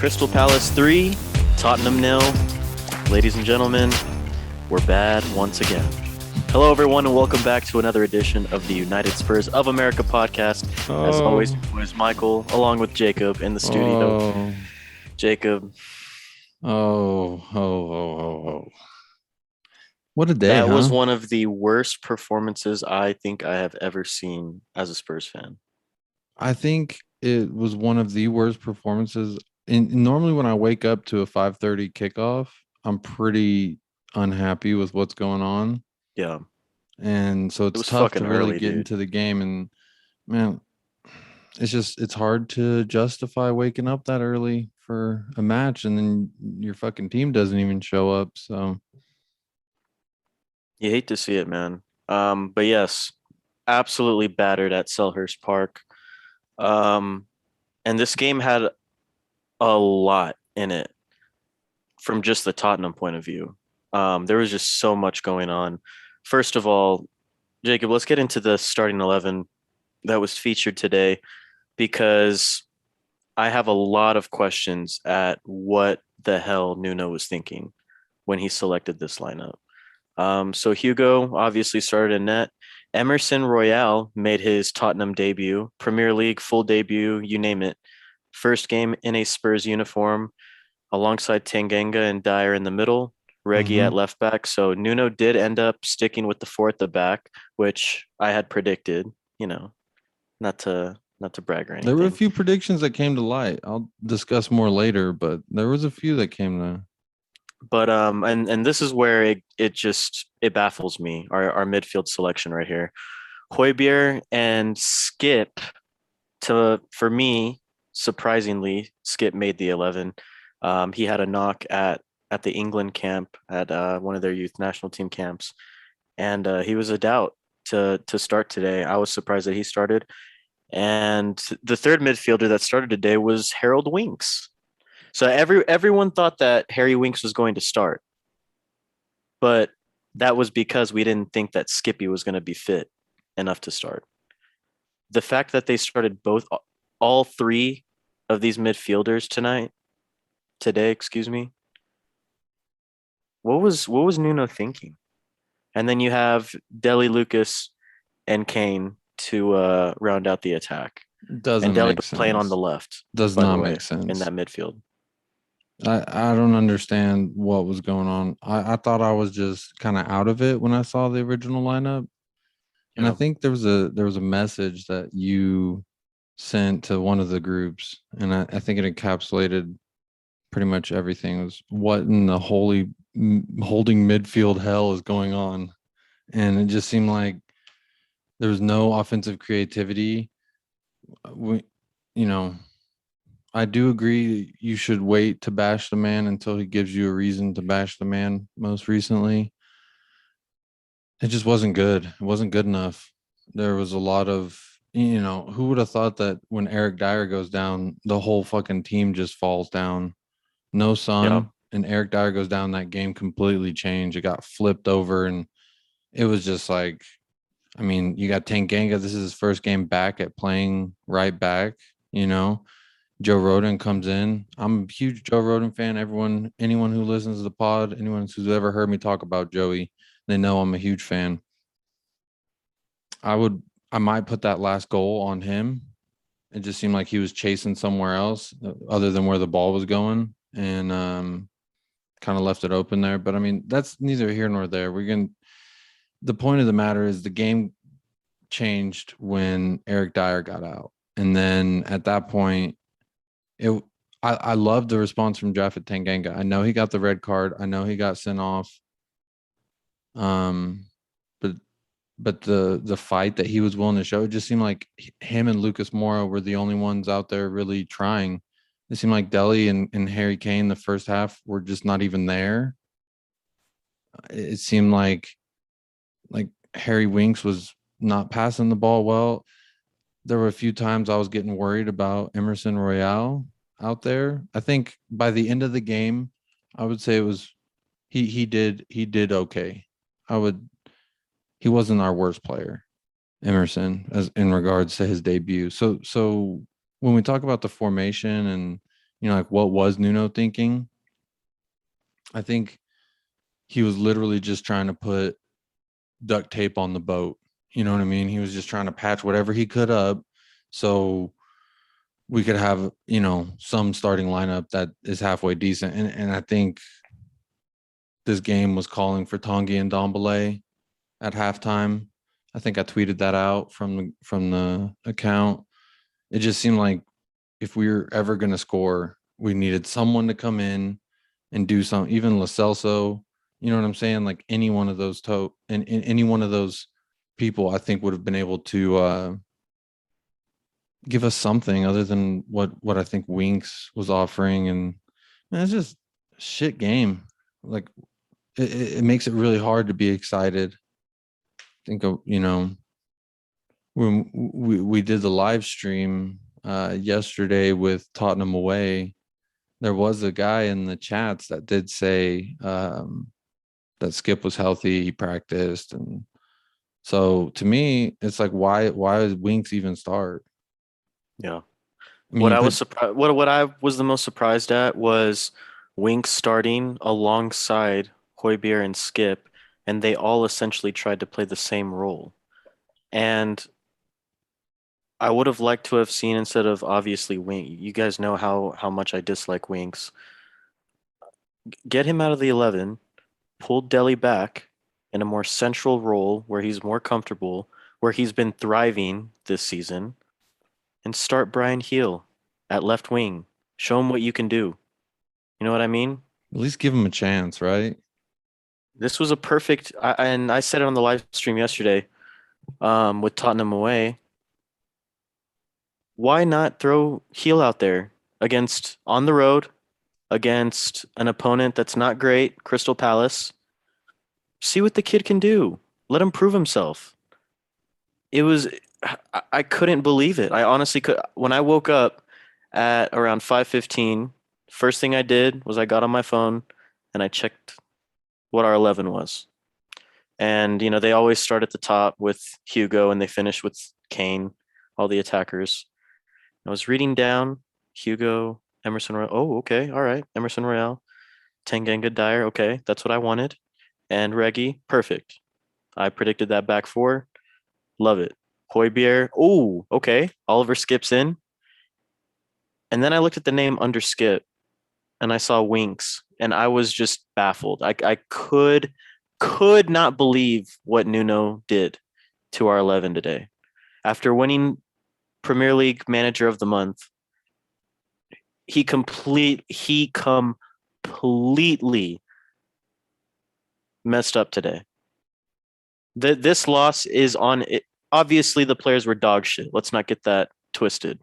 Crystal Palace 3, Tottenham nil. Ladies and gentlemen, we're bad once again. Hello, everyone, and welcome back to another edition of the United Spurs of America podcast. As always, it was Michael, along with Jacob in the studio. Jacob. What a day, That huh? was one of the worst performances I think I have ever seen as a Spurs fan. I think it was one of the worst performances. Normally, when I wake up to a 5:30 kickoff, I'm pretty unhappy with what's going on. Yeah. And so It it's was tough to fucking really early, get dude. into the game. And man, it's hard to justify waking up that early for a match and then your fucking team doesn't even show up. So You hate to see it, man. But yes, absolutely battered at Selhurst Park. Um, and this game had a lot in it from just the Tottenham point of view. There was just so much going on. First of all, Jacob, let's get into the starting 11 that was featured today because I have a lot of questions at what the hell Nuno was thinking when he selected this lineup. So Hugo obviously started in net. Emerson Royale made his Tottenham debut, Premier League full debut, you name it. First game in a Spurs uniform alongside Tananga and Dier in the middle, Reggie at left back. So Nuno did end up sticking with the four at the back, which I had predicted, you know, not to brag or there were a anything. few predictions that came to light. I'll discuss more later, but there was a few that came to. But and this is where it baffles me, our midfield selection right here. Højbjerg and Skip, for me, surprisingly, Skip made the 11. He had a knock at the England camp at one of their youth national team camps, and he was a doubt to start today. I was surprised that he started. And the third midfielder that started today was Harold Winks. So everyone thought that Harry Winks was going to start, but that was because we didn't think that Skippy was going to be fit enough to start. The fact that they started all three of these midfielders today, excuse me. What was Nuno thinking? And then you have Deli Lucas and Kane to round out the attack. And Doesn't Deli make was playing on sense. the left, Does by the not way, make in sense. that midfield. I don't understand what was going on. I thought I was just kind of out of it when I saw the original lineup. And I Yeah. think there was a message that you sent to one of the groups, and I think it encapsulated pretty much everything. It was what in the holding midfield hell is going on, and it just seemed like there was no offensive creativity. We, you know, I do agree you should wait to bash the man until he gives you a reason to bash the man most recently. It just wasn't good. It wasn't good enough. There was a lot of, who would have thought that when Eric Dyer goes down, the whole fucking team just falls down. No Yeah. sun, and Eric Dyer goes down, that game completely changed. It got flipped over, and it was just like, I mean, you got Tanganga. This is his first game back at playing right back, you know. Joe Roden comes in. I'm a huge Joe Roden fan. Anyone who listens to the pod, anyone who's ever heard me talk about Joey, they know I'm a huge fan. I might put that last goal on him. It just seemed like he was chasing somewhere else other than where the ball was going, and kind of left it open there. But I mean, that's neither here nor there. The point of the matter is the game changed when Eric Dyer got out. And then at that point, it I love the response from Japhet Tanganga. I know he got the red card. I know he got sent off. Um, but the fight that he was willing to show, it just seemed like him and Lucas Moura were the only ones out there really trying. It seemed like Deli and Harry Kane the first half were just not even there. It seemed like Harry Winks was not passing the ball well. There were a few times I was getting worried about Emerson Royale out there. I think by the end of the game, I would say it was he did okay. He wasn't our worst player, Emerson, as in regards to his debut. So when we talk about the formation and like what was Nuno thinking? I think he was literally just trying to put duct tape on the boat. You know what I mean? He was just trying to patch whatever he could up so we could have, some starting lineup that is halfway decent. And I think this game was calling for Tanguy and Dombele at halftime. I think I tweeted that out from the account. It just seemed like if we were ever going to score, we needed someone to come in and do something. Even Lo Celso, you know what I'm saying? Like any one of those and any one of those people, I think would have been able to give us something other than what I think Winks was offering. And man, it's just a shit game. Like it makes it really hard to be excited. Think of when we did the live stream yesterday with Tottenham away, there was a guy in the chats that did say that Skip was healthy, he practiced, and so to me, it's like why does Winks even start? Yeah. I mean, What you I was put surprised, what I was the most surprised at was Wink starting alongside Højbjerg and Skip, and they all essentially tried to play the same role. And I would have liked to have seen instead of obviously Wink. You guys know how much I dislike Winks. Get him out of the 11, pull Delhi back in a more central role where he's more comfortable, where he's been thriving this season, and start Brian Heel at left wing. Show him what you can do. You know what I mean? at least give him a chance, right? This was a perfect, and I said it on the live stream yesterday with Tottenham away. Why not throw Heel out there against on the road against an opponent that's not great, Crystal Palace? See what the kid can do. Let him prove himself. It was, I couldn't believe it. I honestly could. When I woke up at around 5:15, first thing I did was I got on my phone and I checked what our 11 was. And, they always start at the top with Hugo and they finish with Kane, all the attackers. I was reading down Hugo, Emerson Royale. Oh, okay. All right. Emerson Royale, Tanganga Dier. Okay. That's what I wanted. And Reggie, perfect. I predicted that back four. Love it. Højbjerg. Oh, okay. Oliver skips in. And then I looked at the name under Skip and I saw Winks and I was just baffled. I could not believe what Nuno did to our 11 today. After winning Premier League Manager of the Month, he completely messed up today. This loss is on it. Obviously, the players were dog shit. Let's not get that twisted.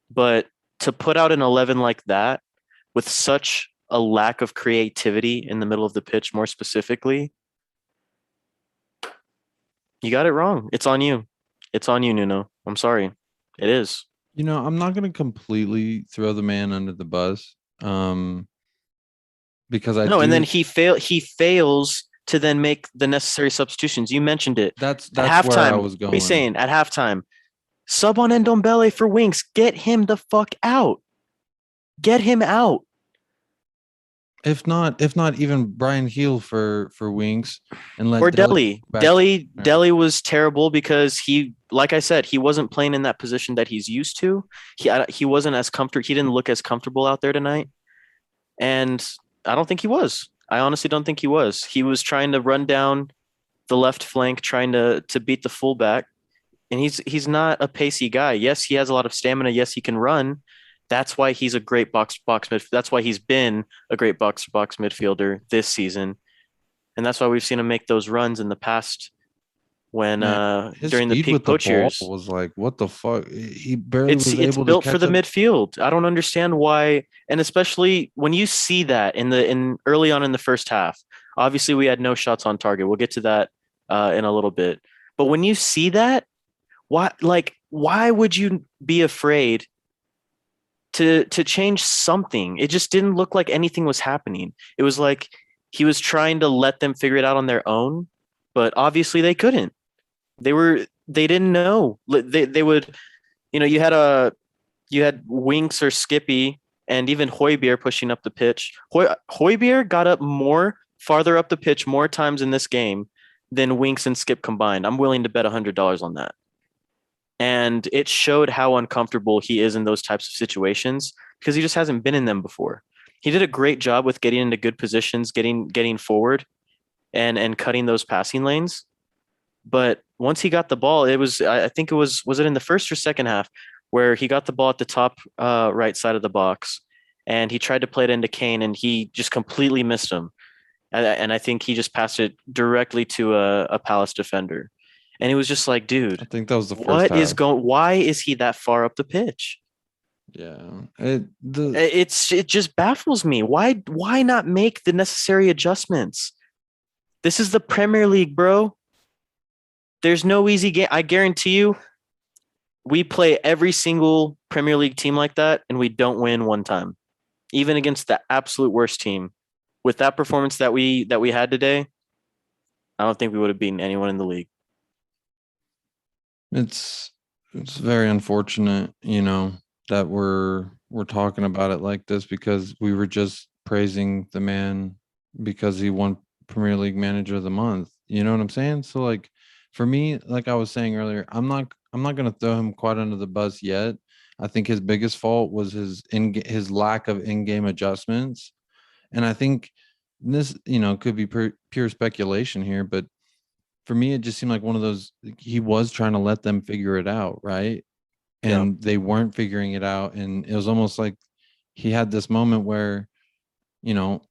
But to put out an 11 like that with such a lack of creativity in the middle of the pitch, more specifically, you got it wrong. It's on you. It's on you, Nuno. I'm sorry. It is. I'm not going to completely throw the man under the bus, because I No, and then do. he fails to then make the necessary substitutions. You mentioned it. At That's where I halftime, was what are you going. saying? At halftime, sub on Ndombele for Winks. Get him the fuck out. Get him out. If not even Brian Heel for Winks, and let Or Deli Delhi. back. Delhi was terrible because he, like I said, he wasn't playing in that position that he's used to. He wasn't as comfortable. He didn't look as comfortable out there tonight, and I don't think he was. I honestly don't think he was. He was trying to run down the left flank, trying to beat the fullback, and he's not a pacey guy. Yes, he has a lot of stamina. Yes, he can run. That's why he's a great box mid. That's why he's been a great box midfielder this season, and that's why we've seen him make those runs in the past when Man, his during the speed peak with the poach ball years. was like, what the fuck? He barely It's was it's able to built for catch the up. midfield. I don't understand why, and especially when you see that in early on in the first half. Obviously, we had no shots on target. We'll get to that in a little bit. But when you see that, why would you be afraid to change something? It just didn't look like anything was happening. It was like he was trying to let them figure it out on their own, but obviously they couldn't. They didn't know. They would, you had Winks or Skippy and even Højbjerg pushing up the pitch. Højbjerg got up farther up the pitch more times in this game than Winks and Skip combined. I'm willing to bet $100 on that. And it showed how uncomfortable he is in those types of situations because he just hasn't been in them before. He did a great job with getting into good positions, getting forward and cutting those passing lanes. But once he got the ball, it was I think it was it in the first or second half where he got the ball at the top right side of the box and he tried to play it into Kane and he just completely missed him. And I think he just passed it directly to a Palace defender. And he was just like, I dude, think that was the first half. why is he that far up the pitch? Yeah. The It just baffles me. Why not make the necessary adjustments? This is the Premier League, bro. There's no easy game. I guarantee you, we play every single Premier League team like that, and we don't win one time, even against the absolute worst team. With that performance that we had today, I don't think we would have beaten anyone in the league. it's it's very unfortunate, that we're talking about it like this because we were just praising the man because he won Premier League Manager of the Month. You know what I'm saying? So like for me, like I was saying earlier, I'm not going to throw him quite under the bus yet. I think his biggest fault was his lack of in-game adjustments. And I think this, could be pure speculation here, but for me, it just seemed like one of those. He was trying to let them figure it out, right? Yeah. And they weren't figuring it out, and it was almost like he had this moment where, you know,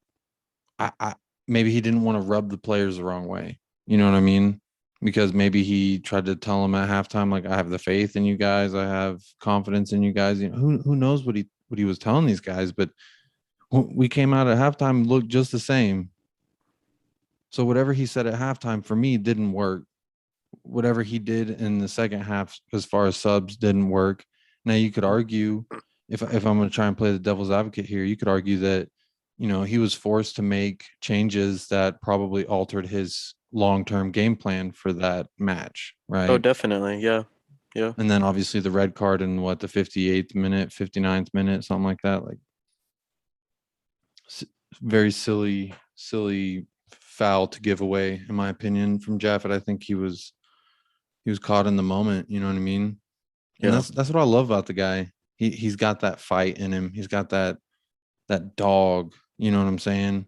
I maybe he didn't want to rub the players the wrong way. You know what I mean? Because maybe he tried to tell them at halftime, like, I have the faith in you guys, I have confidence in you guys. Who knows what he was telling these guys, but we came out at halftime looked just the same. So whatever he said at halftime for me didn't work. Whatever he did in the second half as far as subs didn't work. Now you could argue, if I'm going to try and play the devil's advocate here, you could argue that he was forced to make changes that probably altered his long-term game plan for that match, Oh, right? definitely. Yeah. Yeah. And then obviously the red card in the 58th minute, 59th minute, something like that, like very silly foul to give away in my opinion from Jaffet. I think he was caught in the moment, you know what I mean? And Yeah. that's what I love about the guy. He's got that fight in him. He's got that dog, you know what I'm saying?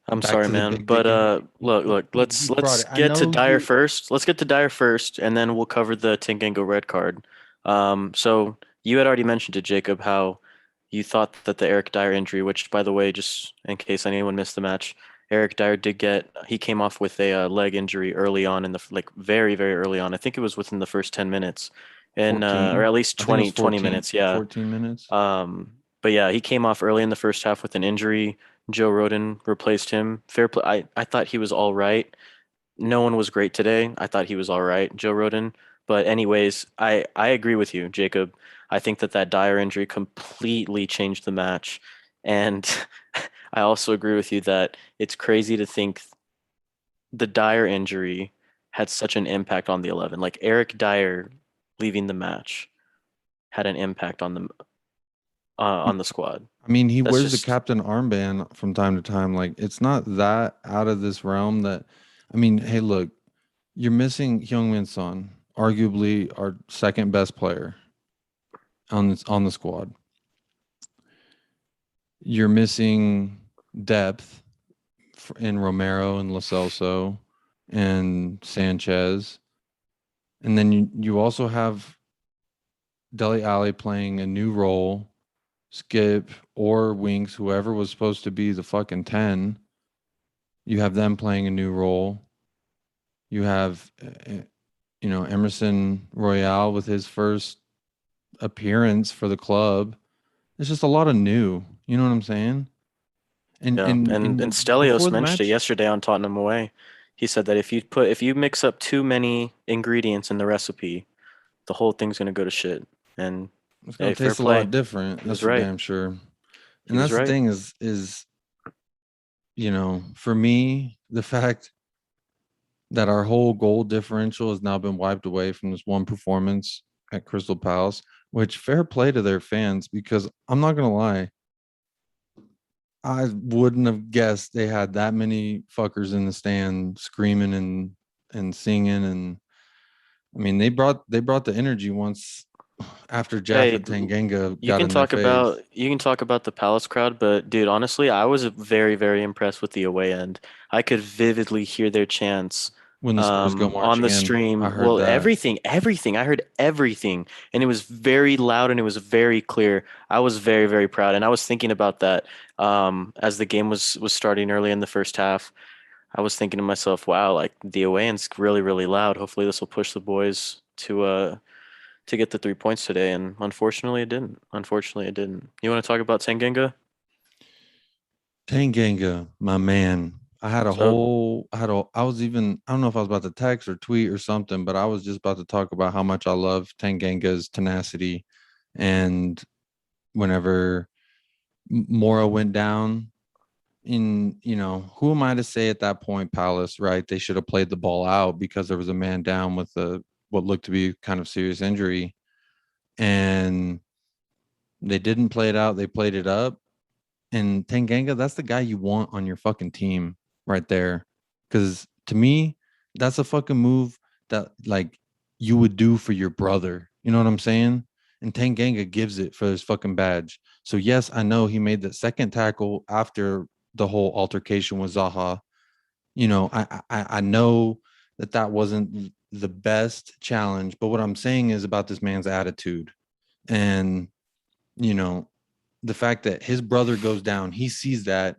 I'm Back sorry, to the man. big But game. look, You brought let's it. I get to know Dier you're first. Let's get to Dier first, and then we'll cover the Tangango red card. So you had already mentioned to Jacob how you thought that the Eric Dier injury, which by the way, just in case anyone missed the match, Eric Dier he came off with a leg injury early on in the like very, very early on. I think it was within the first 10 minutes and or 14. at least I think it was 20 14. minutes. Yeah. 14 minutes. But yeah, he came off early in the first half with an injury. Joe Roden replaced him. Fair play. I thought he was all right. No one was great today. I thought he was all right, Joe Roden. But anyways, I agree with you, Jacob. I think that Dyer injury completely changed the match, and I also agree with you that it's crazy to think the Dyer injury had such an impact on the 11. Like Eric Dyer leaving the match had an impact on the squad. I mean, he That's wears the just captain armband from time to time. Like, it's not that out of this realm that, I mean, hey, look, you're missing Heung-min Son, arguably our second best player on the squad. You're missing depth in Romero and Lo Celso and Sanchez. And then you also have Dele Alli playing a new role, Skip or Winks, whoever was supposed to be the fucking 10. You have them playing a new role. You have, Emerson Royale with his first appearance for the club. It's just a lot of new. You know what I'm saying? And yeah. and And and Stelios before the mentioned it match, yesterday on Tottenham away. He said that if you mix up too many ingredients in the recipe, the whole thing's gonna go to shit. And it's gonna hey, fair taste a play. lot different. He was That's for right. damn sure. He And was that's the right. thing is for me, the fact that our whole goal differential has now been wiped away from this one performance at Crystal Palace which fair play to their fans because I'm not gonna lie, I wouldn't have guessed they had that many fuckers in the stand screaming and singing. And I mean they brought the energy once after Hey, Jaffet Tanganga you got can in their talk about face the Palace crowd, but dude, honestly, I was very, very impressed with the away end. I could vividly hear their chants when the Spurs go on marching the in. I stream. heard Well, that. everything. I heard everything, and it was very loud and it was very clear. I was very, very proud, and I was thinking about that as the game was starting early in the first half. I was thinking to myself, wow, like the away end's really, really loud. Hopefully, this will push the boys to get the 3 points today, and unfortunately it didn't. Unfortunately it didn't. You want to talk about Tanganga? Tanganga, my man. What's up? I was even, I don't know if I was about to text or tweet or something, but I was just about to talk about how much I love Tanganga's tenacity. And whenever Mora went down, who am I to say at that point, Palace, right? They should have played the ball out because there was a man down with what looked to be kind of serious injury. And they didn't play it out, they played it up. And Tanganga, that's the guy you want on your fucking team right there. Because to me, that's a fucking move that like you would do for your brother. You know what I'm saying? And Tanganga gives it for his fucking badge. So yes, I know he made the second tackle after the whole altercation with Zaha. I know that wasn't the best challenge, but what I'm saying is about this man's attitude. And you know, the fact that his brother goes down, he sees that,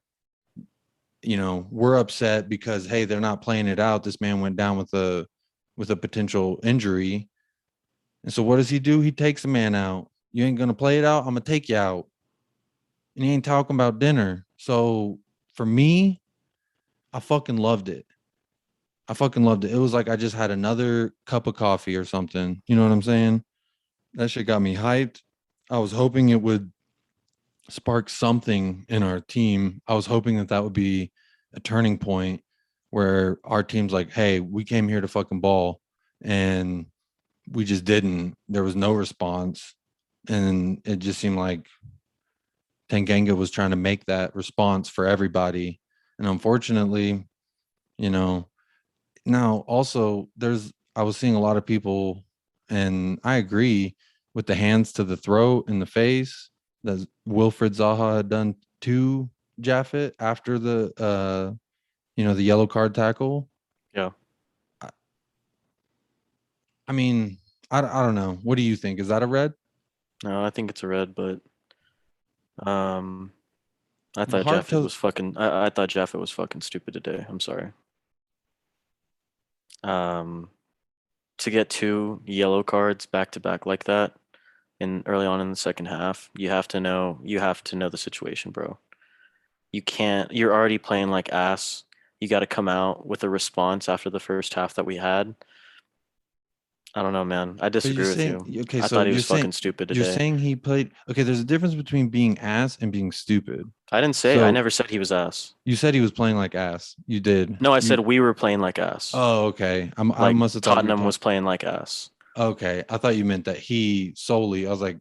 we're upset because hey, they're not playing it out. This man went down with a potential injury. And so what does he do? He takes a man out. You ain't gonna play it out, I'm gonna take you out. And he ain't talking about dinner. So for me, I fucking loved it. I fucking loved it. It was like I just had another cup of coffee or something. You know what I'm saying? That shit got me hyped. I was hoping it would spark something in our team. I was hoping that would be a turning point where our team's like, hey, we came here to fucking ball and we just didn't. There was no response. And it just seemed like Tanganga was trying to make that response for everybody. And unfortunately, you know, now also I was seeing a lot of people, and I agree with the hands to the throat and the face that Wilfred Zaha had done to Jaffet after the yellow card tackle. Yeah. I, I mean, I don't know. What do you think? Is that a red? No, I think it's a red, but um The heart tells I thought Jaffet was fucking stupid today. I'm sorry. Um to get two yellow cards back to back like that in early on in the second half, you have to know the situation, bro. You can't you're already playing like ass. You got to come out with a response after the first half that we had. I don't know, man. I But you're disagree with saying you. okay, I so thought he you're was saying fucking stupid you're today. saying he played okay, there's a difference between being ass and being stupid. I So never said he was ass. you said he was playing like ass. You did. No, I said You we were playing like ass. Oh, okay. I Like must have thought you were Tottenham talking. was playing like ass. Okay, I thought you meant that he solely. I was like,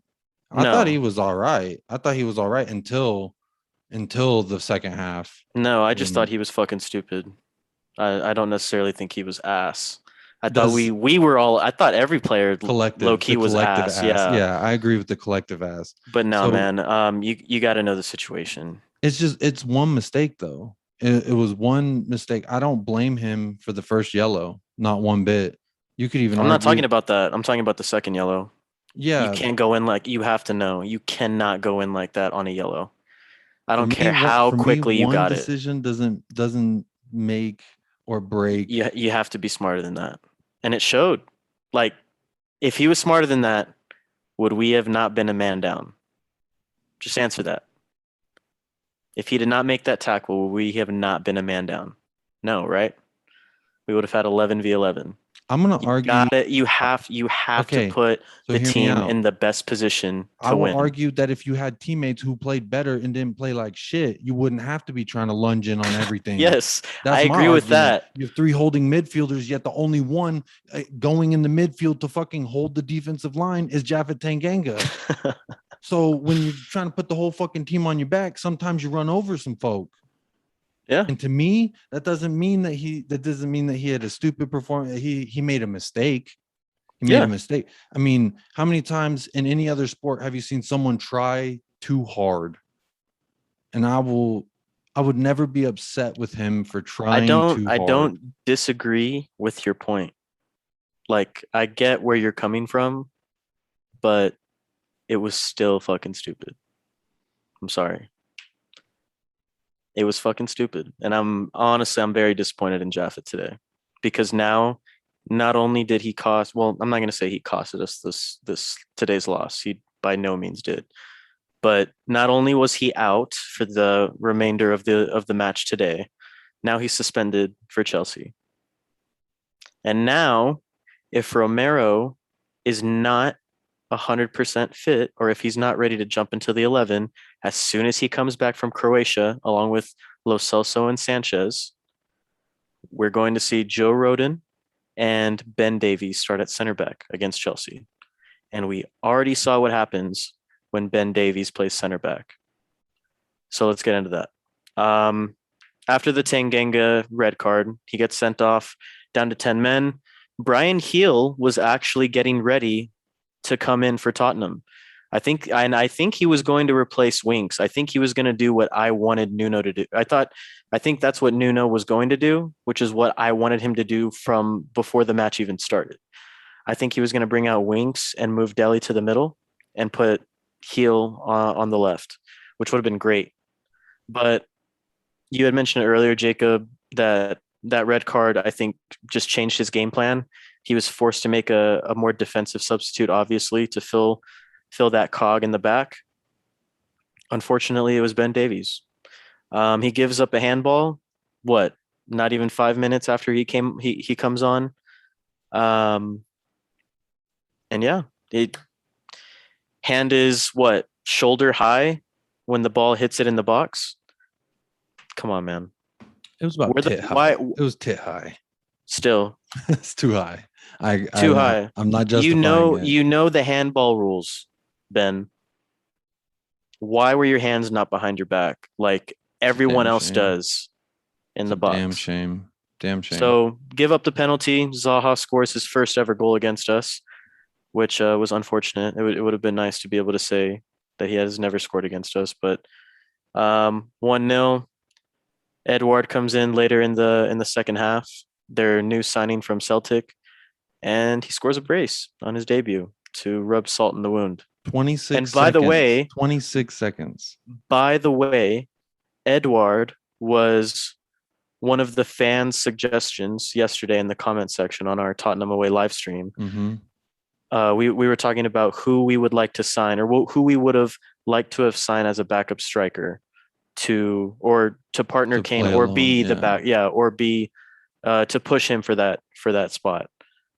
I thought he No, was all right. I thought he was all right until the second half. no, I just thought When he was fucking stupid. I don't necessarily think he was ass. I thought does I thought every player low the key was collective ass. ass? Yeah. Yeah, I agree with the collective ass. But no, So man, you got to know the situation. it's one mistake though. It was one mistake. I don't blame him for the first yellow, not one bit. You could even I'm not talking argue, about that. I'm talking about the second yellow. You yeah. can't go in like you have to know. You cannot go in like that on a yellow. I don't care how For me, quickly you one got it. decision doesn't make or break. You have to be smarter than that. And it showed. Like if he was smarter than that, would we have not been a man down? Just answer that. If he did not make that tackle, would we have not been a man down? No, right? We would have had 11 v 11. I'm gonna You argue. got it. You have to Okay, put so the hear me team out. in the best position I to will win. argue that if you had teammates who played better and didn't play like shit, you wouldn't have to be trying to lunge in on everything. Yes, I That's my agree with argument. that. You have three holding midfielders, yet the only one going in the midfield to fucking hold the defensive line is Japhet Tanganga. So when you're trying to put the whole fucking team on your back, sometimes you run over some folk. Yeah, And to me, that doesn't mean that he had a stupid performance. He made a mistake. He made a yeah. mistake. I mean, how many times in any other sport have you seen someone try too hard? And I would never be upset with him for I trying don't too I hard. don't disagree with your point. Like I get where you're coming from, but it was still fucking stupid. I'm sorry. It was fucking stupid. And I'm very disappointed in Jaffet today because now not only did he cost, well, I'm not going to say he costed us this today's loss. He by no means did. But not only was he out for the remainder of the match today, now he's suspended for Chelsea. And now if Romero is not 100% fit, or if he's not ready to jump into the 11, as soon as he comes back from Croatia, along with Lo Celso and Sanchez, we're going to see Joe Rodon and Ben Davies start at center back against Chelsea. And we already saw what happens when Ben Davies plays center back. So let's get into that. After the Tanganga red card, he gets sent off down to 10 men. Brian Heel was actually getting ready to come in for Tottenham. I think he was going to replace Winks. I think he was going to do what I wanted Nuno to do. I think that's what Nuno was going to do, which is what I wanted him to do from before the match even started. I think he was going to bring out Winks and move Delhi to the middle and put Heel on the left, which would have been great. But you had mentioned earlier, Jacob, that that red card, I think, just changed his game plan. He was forced to make a more defensive substitute, obviously, to fill that cog in the back. Unfortunately, it was Ben Davies. He gives up a handball. What? Not even 5 minutes after he comes on. Um, and yeah, it hand is what, shoulder high when the ball hits it in the box. Come on, man. It was about Where the tit why high. It was tit high. still It's too high. too high? I'm not justifying it. You know the handball rules, Ben. Why were your hands not behind your back like It's a everyone damn else shame. does in It's a the damn box? shame. Damn shame. So give up the penalty. Zaha scores his first ever goal against us, which was unfortunate. It would have been nice to be able to say that he has never scored against us, but 1-0. Edouard comes in later in the second half. Their new signing from Celtic, and he scores a brace on his debut to rub salt in the wound. 26 And seconds. 26 seconds. by the way, Edouard was one of the fans' suggestions yesterday in the comment section on our Tottenham away live stream. Mm-hmm. We were talking about who we would like to sign or who we would have liked to have signed as a backup striker to partner To Kane play or alone. be the Yeah. back, yeah, or be to push him for that spot,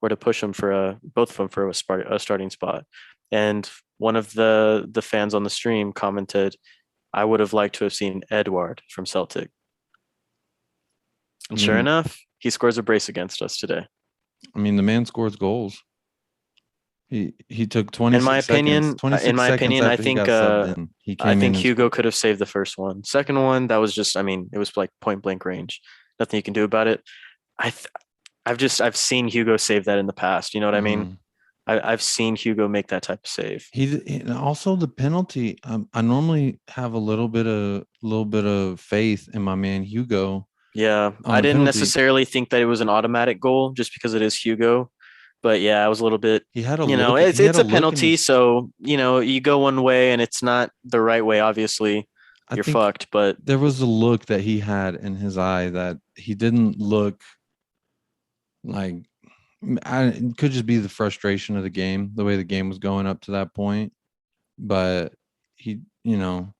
or to push him for both of them for a starting spot. And one of the fans on the stream commented, "I would have liked to have seen Edouard from Celtic." I And sure mean, enough, he scores a brace against us today. the man scores goals. He took In my 26 seconds. opinion, 26 seconds after he got subbed in. He I came in think and Hugo scored. could have saved the first one. Second one, that was just, I mean, it was like point blank range. Nothing you can do about it. I th- I've seen Hugo save that in the past. You know what I mean? Mhm. I've seen Hugo make that type of save. And also the penalty. I normally have a little bit of faith in my man Hugo Yeah, on I the didn't penalty. necessarily think that it was an automatic goal just because it is Hugo, but yeah, I was a little bit. He had a You know, look. it's He had it's a a look in penalty, his. so you know you go one way and it's not the right way. Obviously, I you're think fucked. But there was a look that he had in his eye that he didn't look like. It could just be the frustration of the game, the way the game was going up to that point. But he, you know,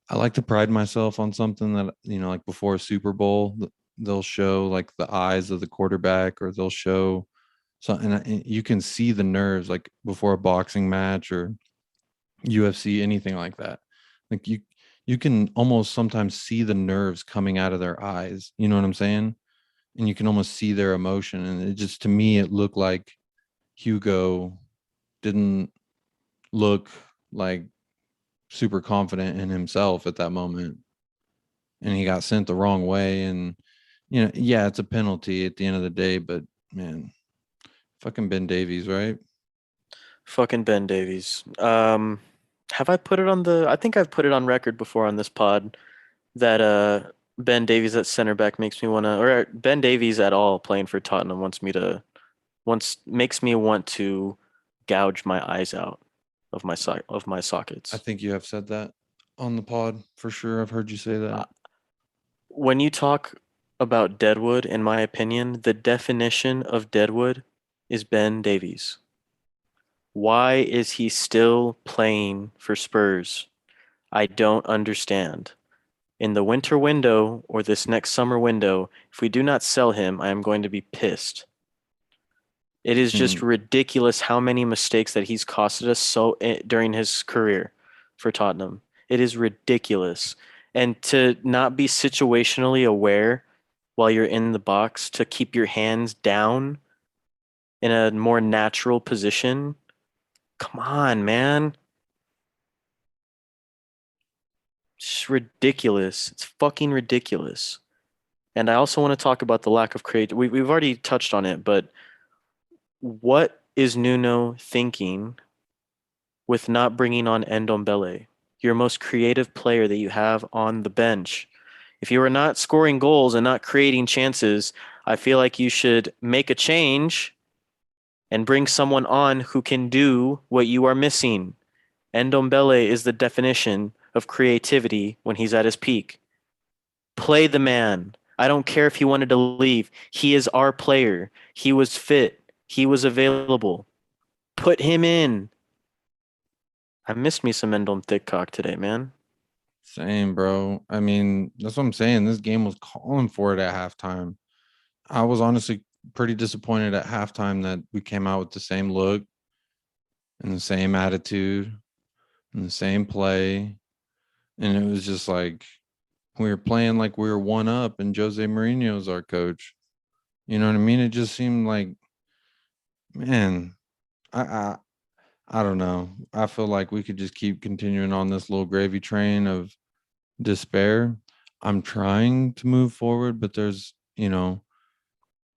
I like to pride myself on something that like before a Super Bowl. they'll show like the eyes of the quarterback, or they'll show something, and you can see the nerves like before a boxing match or UFC, anything like that. Like you can almost sometimes see the nerves coming out of their eyes. You know what I'm saying? And you can almost see their emotion. And it just, to me, it looked like Hugo didn't look like super confident in himself at that moment. And he got sent the wrong way. And, yeah, it's a penalty at the end of the day, but man, fucking Ben Davies, right? Fucking Ben Davies. Have I put it on the? I think I've put it on record before on this pod that Ben Davies at center back makes me wanna, or Ben Davies at all playing for Tottenham wants makes me want to gouge my eyes out of my I sockets. think you have said that on the pod for sure. I've heard you say Uh, that. when you talk about Deadwood, in my opinion, the definition of Deadwood is Ben Davies. Why is he still playing for Spurs? I don't understand. In the winter window or this next summer window, if we do not sell him, I am going to be pissed. It is just And ridiculous how many mistakes that he's costed us during his career for Tottenham. It is ridiculous. And to not be situationally aware while you're in the box, to keep your hands down in a more natural position. Come on, man. It's ridiculous. It's fucking ridiculous. And I also want to talk about the lack of creativity. We've already touched on it, but what is Nuno thinking with not bringing on Ndombele, your most creative player that you have on the bench? If you are not scoring goals and not creating chances, I feel like you should make a change and bring someone on who can do what you are missing. Ndombele is the definition of creativity when he's at his peak. Play the man. I don't care if he wanted to leave. He is our player. He was fit. He was available. Put him in. I missed me some Endom Thickcock today, man. same, bro. I mean, that's what I'm saying. This game was calling for it at halftime. I was honestly pretty disappointed at halftime that we came out with the same look and the same attitude and the same play. And it was just like we were playing like we were one up and Jose Mourinho's our coach. You know what I mean? It just seemed like, man, I I, I don't know. I feel like we could just keep continuing on this little gravy train of despair. I'm trying to move forward, but there's, You man,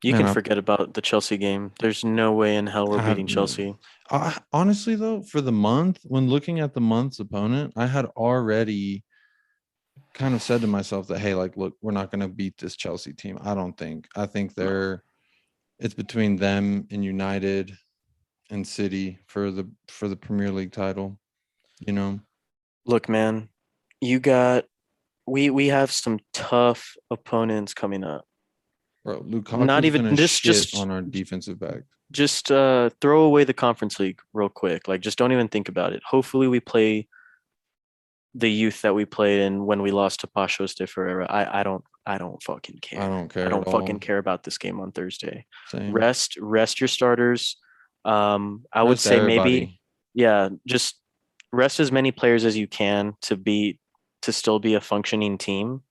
can forget about the Chelsea game. There's no way in hell we're I, beating Chelsea. honestly though, for the month, when looking at the month's opponent, I had already kind of said to myself that, hey, like, look, we're not going to beat this Chelsea team. I don't think. I think No. it's between them and United and City for the Premier League title. You know, Look, man, you got we have some tough opponents coming up. bro, Not Lukaku's even gonna just shit just on our defensive back. just throw away the conference league real quick. Like just don't even think about it. Hopefully we play the youth that we played in when we lost to Pashos de Ferreira. I don't fucking I care. don't I care at don't fucking all. care about this game on Thursday. Same. Rest your starters. I would Rest say maybe, everybody. yeah, just rest as many players as you can to still be a functioning team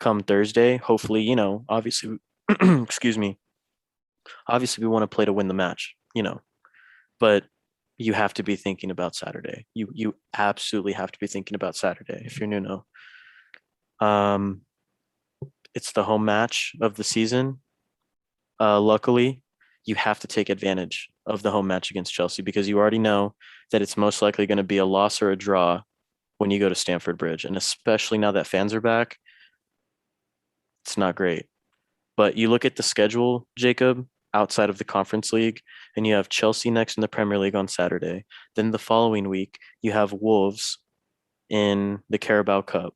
come Thursday. Hopefully, obviously, excuse me. Obviously, we want to play to win the match, but you have to be thinking about Saturday. You absolutely have to be thinking about Saturday if you're Nuno. Um, it's the home match of the season. Luckily, you have to take advantage of the home match against Chelsea because you already know that it's most likely going to be a loss or a draw when you go to Stamford Bridge, and especially now that fans are back, it's not great. But you look at the schedule, Jacob, outside of the Conference League, and you have Chelsea next in the Premier League on Saturday. Then the following week, you have Wolves in the Carabao Cup,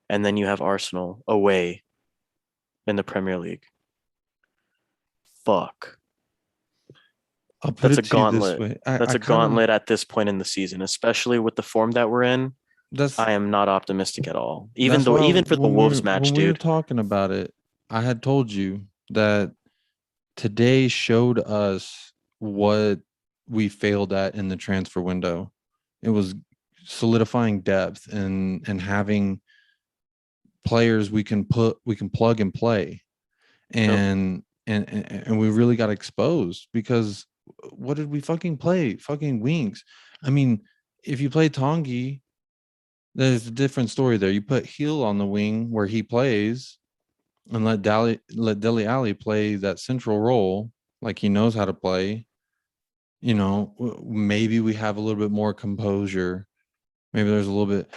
and then you have Arsenal away in the Premier League. Fuck. I'll put That's a it to you this gauntlet. way. That's I a kind of gauntlet at this point in the season, especially with the form that we're in. that's I am not optimistic at all. that's why Even for the Wolves match, when we were dude. talking about it, I had told you that today showed us what we failed at in the transfer window. It was solidifying depth and having players we can plug and play. Yep. And we really got exposed because what did we fucking play? Fucking wings. I mean, if you play Tongi, there's a different story there. You put Heel on the wing where he plays and let Deli Ali play that central role like he knows how to play. Maybe we have a little bit more composure. Maybe there's a little bit.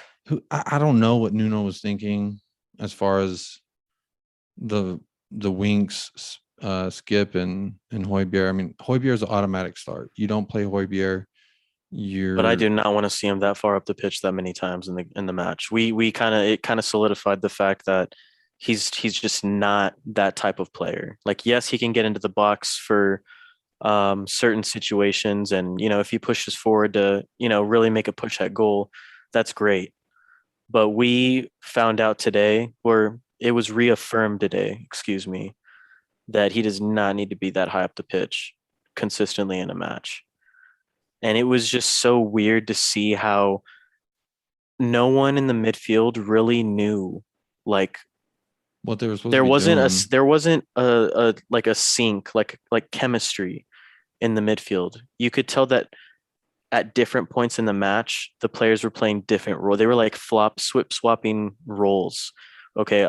I don't know what Nuno was thinking as far as the Winks, Skip and Hoybier. I mean, Hoybier is an automatic start. You don't play Hoybier, But I you're do not want to see him that far up the pitch that many times in the match. We kind of it kind of solidified the fact that he's just not that type of player. Like yes, he can get into the box for certain situations, and if he pushes forward to really make a push at goal, that's great. But we found out today, or it was reaffirmed today, excuse me, that he does not need to be that high up the pitch consistently in a match. And it was just so weird to see how no one in the midfield really knew, like what they were supposed to be doing. there wasn't a like a sync, like chemistry in the midfield. You could tell that at different points in the match, the players were playing different role. They were like swapping roles. Okay,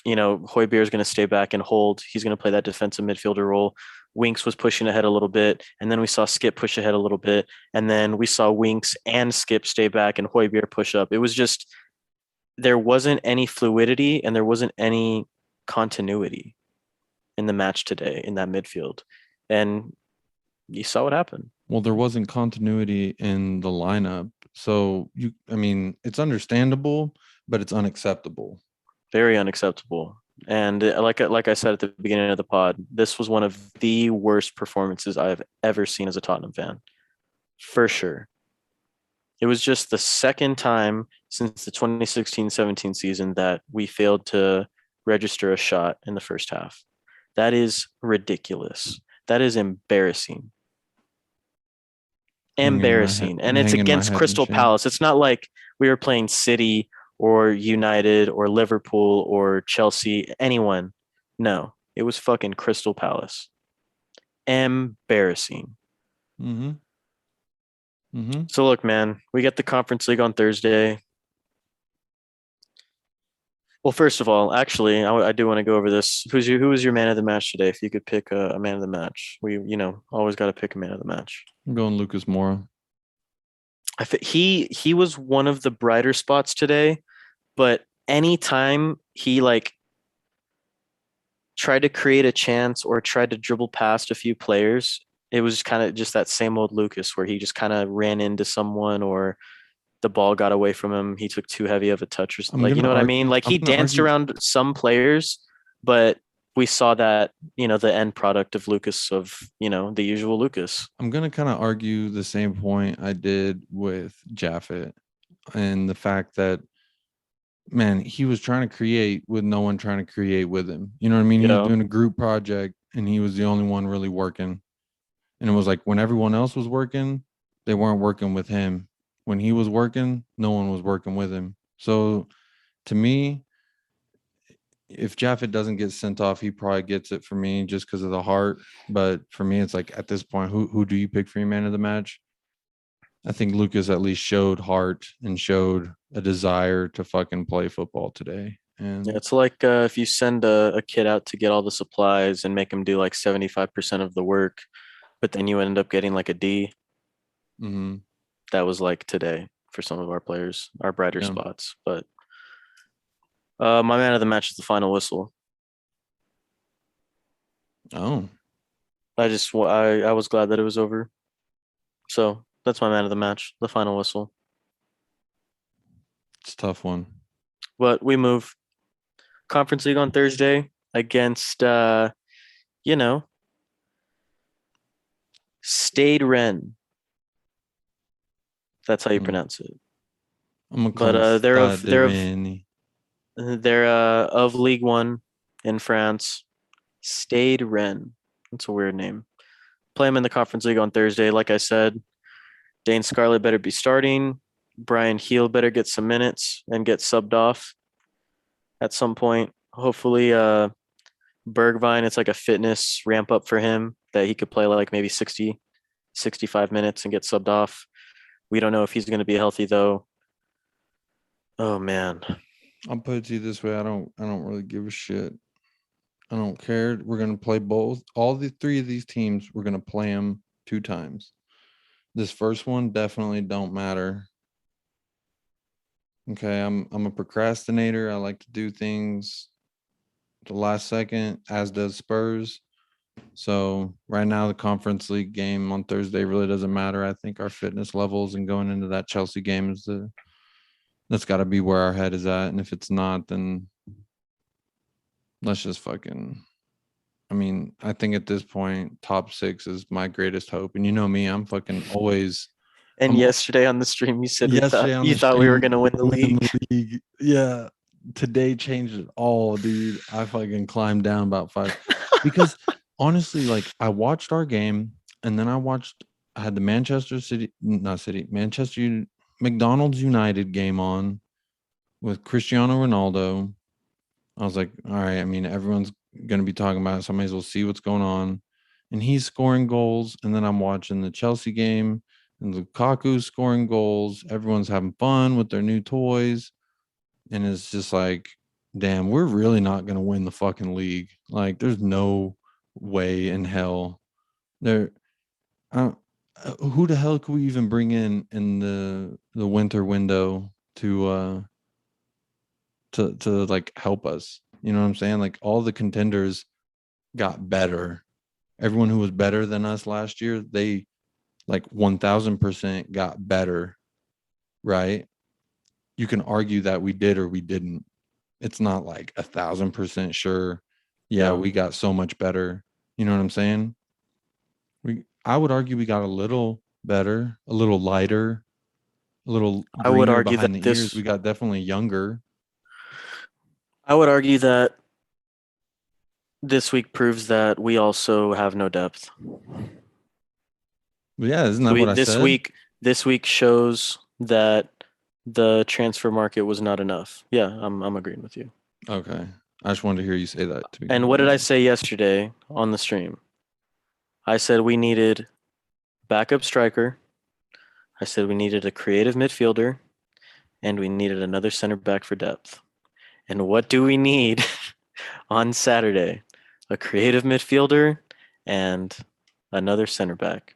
Hoybier is going to stay back and hold. He's going to play that defensive midfielder role. Winks was pushing ahead a little bit, and then we saw Skip push ahead a little bit, and then we saw Winks and Skip stay back and Hoybier push up. It was just there wasn't any fluidity and there wasn't any continuity in the match today in that midfield, and you saw what happened. Well, there wasn't continuity in the lineup. So I mean, it's understandable, but it's unacceptable. Very unacceptable. And like I said at the beginning of the pod, this was one of the worst performances I've ever seen as a Tottenham fan, for sure. It was just the second time since the 2016-17 season that we failed to register a shot in the first half. That is ridiculous. That is embarrassing. Embarrassing. And I'm it's hanging my against head in Crystal shame. Palace. It's not like we were playing City or United or Liverpool or Chelsea, anyone. No, it was fucking Crystal Palace. Embarrassing. Mm-hmm. Mm-hmm. So look, man, we get the Conference League on Thursday. Well, first of all, actually, I do want to go over this. Who was your man of the match today? If you could pick a man of the match, we always got to pick a man of the match. I'm going Lucas Moura. He was one of the brighter spots today, but anytime he like tried to create a chance or tried to dribble past a few players, it was kind of just that same old Lucas where he just kind of ran into someone or the ball got away from him. He took too heavy of a touch or like, you know what I mean? Like I'm he gonna danced argue around some players, but we saw that, the end product of Lucas of, the usual Lucas. I'm gonna kind of argue the same point I did with Jaffet and the fact that man, he was trying to create with no one trying to create with him. You know what I mean? He was Yeah. doing a group project and he was the only one really working. And it was like when everyone else was working, they weren't working with him. When he was working, no one was working with him. So to me, if Jaffet doesn't get sent off, he probably gets it for me just because of the heart. But for me, it's like at this point, who do you pick for your man of the match? I think Lucas at least showed heart and showed a desire to fucking play football today. Yeah, And it's like if you send a kid out to get all the supplies and make him do like 75% of the work, but then you end up getting like a D. mhm, That was like today for some of our players, our brighter yeah. spots. But my man of the match is the final whistle. Oh, I was glad that it was over. So that's my man of the match, the final whistle. it's a tough one. But we move Conference League on Thursday against you know, Stade Rennes. That's how you Mm. pronounce it. I'm gonna call But him Stade they're Rennes. of League One. in France. Stade Rennes. That's a weird name. Play him in the Conference League on Thursday. Like I said, Dane Scarlett better be starting. Brian Heel better get some minutes and get subbed off at some point. Hopefully, Bergvine, it's like a fitness ramp up for him that he could play like maybe 60, 65 minutes and get subbed off. We don't know if he's going to be healthy though. Oh man. I'll put it to you this way: I don't really give a shit. I don't care. We're gonna play both. All the three of these teams, we're gonna play them 2 times. This first one definitely don't matter. Okay, I'm a procrastinator. I like to do things the last second, as does Spurs. So right now, the Conference League game on Thursday really doesn't matter. I think our fitness levels and going into that Chelsea game is that's got to be where our head is at. And if it's not, then let's just fucking. I mean, I think at this point, top 6 is my greatest hope. And you know me, I'm fucking always. And I'm yesterday on the stream, you said yesterday on you the thought we were stream, going to win the win league. the league. Yeah, today changed it all, dude. I fucking climbed down about 5 because honestly, like I watched our game and then I had the Manchester City, not City, McDonald's United game on with Cristiano Ronaldo. I was like, all right, I mean, everyone's going to be talking about it, so I may as well see what's going on. And he's scoring goals. And then I'm watching the Chelsea game and Lukaku's scoring goals. Everyone's having fun with their new toys. And it's just like, damn, we're really not going to win the fucking league. Like, there's no way in hell. There, uh, who the hell could we even bring in the winter window to like help us? You know what I'm saying? Like all the contenders got better. Everyone who was better than us last year, they like 1000% got better, right? You can argue that we did or we didn't. It's not like 1000% sure. Yeah, Yeah. we got so much better. You know what I'm saying? I would argue we got a little better, a little lighter, a little I would greener argue behind that the ears. We got definitely younger. this week proves that we also have no depth. But yeah, isn't So that we what I said? this week shows that the transfer market was not enough. Yeah, I'm agreeing with you. Okay. I just wanted to hear you say that to be And what did completely I honest. say yesterday on the stream? I said we needed backup striker. I said we needed a creative midfielder and we needed another center back for depth. And what do we need on Saturday? A creative midfielder and another center back.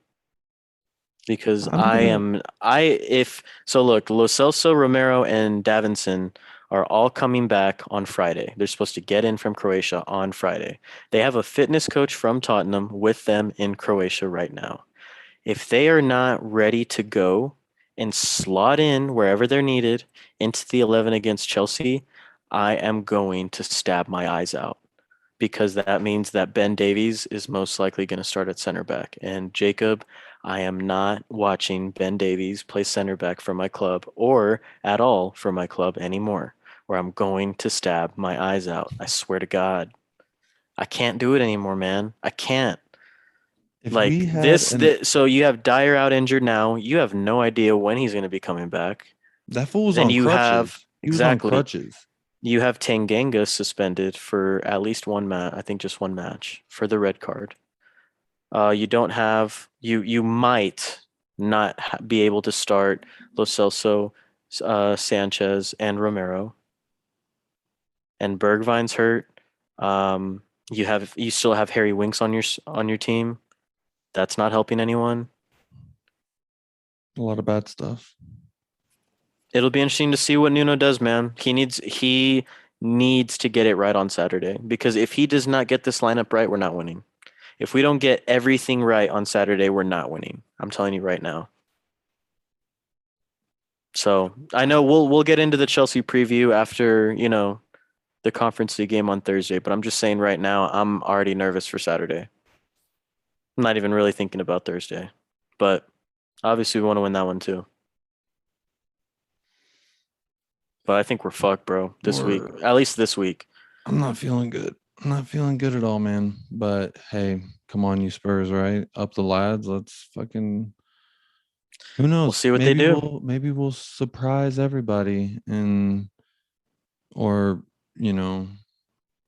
Because I'm gonna if so look, Lo Celso, Romero, and Davinson are all coming back on Friday. They're supposed to get in from Croatia on Friday. They have a fitness coach from Tottenham with them in Croatia right now. If they are not ready to go and slot in wherever they're needed into the 11 against Chelsea, I am going to stab my eyes out because that means that Ben Davies is most likely going to start at center back. And Jacob, I am not watching Ben Davies play center back for my club or at all for my club anymore, where I'm going to stab my eyes out. I swear to God. I can't do it anymore, man. I can't. if Like we had an so you have Dier out injured now. You have no idea when he's going to be coming back. that fool was Then on you have crutches. He was on exactly crutches. you have Tanganga suspended for at least one match. I think just one match for the red card. You don't have you might not be able to start Lo Celso, Sanchez, and Romero, and Bergvine's hurt. You still have Harry Winks on your team. That's not helping anyone. A lot of bad stuff. It'll be interesting to see what Nuno does, man. He needs to get it right on Saturday because if he does not get this lineup right, we're not winning. If we don't get everything right on Saturday, we're not winning. I'm telling you right now. So I know we'll get into the Chelsea preview after, the Conference League game on Thursday, but I'm just saying right now, I'm already nervous for Saturday. I'm not even really thinking about Thursday. But obviously we want to win that one too. But I think we're fucked, bro, this week. We're At least this week. I'm not feeling good. Not feeling good at all, man. But hey, come on, you Spurs, right? Up the lads. Let's fucking who We'll knows? see what they do. Maybe we'll surprise everybody and or you know,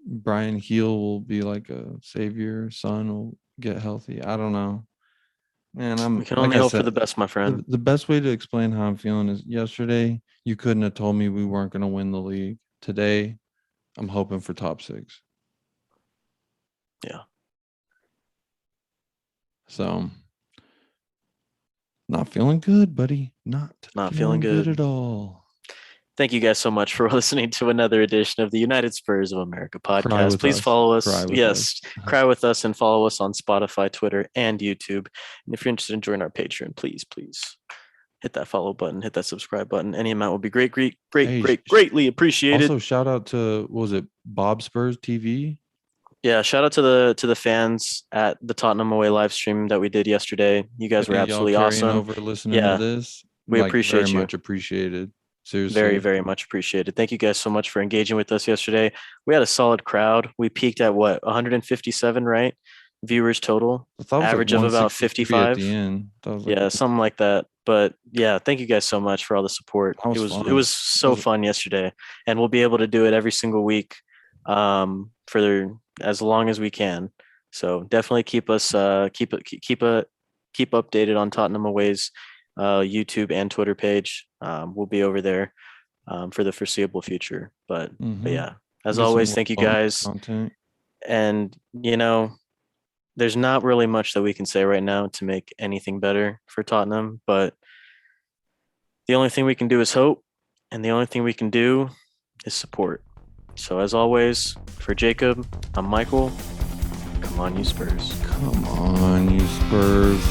Brian Heel will be like a savior, son will get healthy. I don't know. Man, We I'm can like only I hope for said, the best, my friend. the best way to explain how I'm feeling is yesterday you couldn't have told me we weren't gonna win the league. Today, I'm hoping for top six. Yeah, So not feeling good, buddy. Not not feeling feeling good good. at all. Thank you guys so much for listening to another edition of the United Spurs of America Cry podcast. with Please us. follow Cry us. with us. Yes, cry with us and follow us on Spotify, Twitter, and YouTube. And if you're interested in joining our Patreon, please hit that follow button, hit that subscribe button. Any amount would be Hey, greatly appreciated. also shout out to what was it Bob Spurs TV? Yeah, shout out to the fans at the Tottenham away live stream that we did yesterday. You guys were Any of y'all absolutely carrying awesome. over listening to Yeah, this? we Like very appreciate you. much appreciated. Very, Seriously. very much appreciated. Thank you guys so much for engaging with us yesterday. We had a solid crowd. We peaked at what, 157, right? Viewers total, I thought it was like average of about 163 at the 55. end. That was like Yeah, something like that. But yeah, thank you guys so much for all the support. that was It fun. was That so was fun yesterday, and we'll be able to do it every single week for as long as we can. So definitely keep us keep updated on Tottenham Away's YouTube and Twitter page. We'll be over there for the foreseeable future. But mm-hmm. yeah, as Get some always, more thank you bonus guys. content. And there's not really much that we can say right now to make anything better for Tottenham, but the only thing we can do is hope, and the only thing we can do is support. So as always, for Jacob, I'm Michael. Come on, you Spurs. Come on, you Spurs.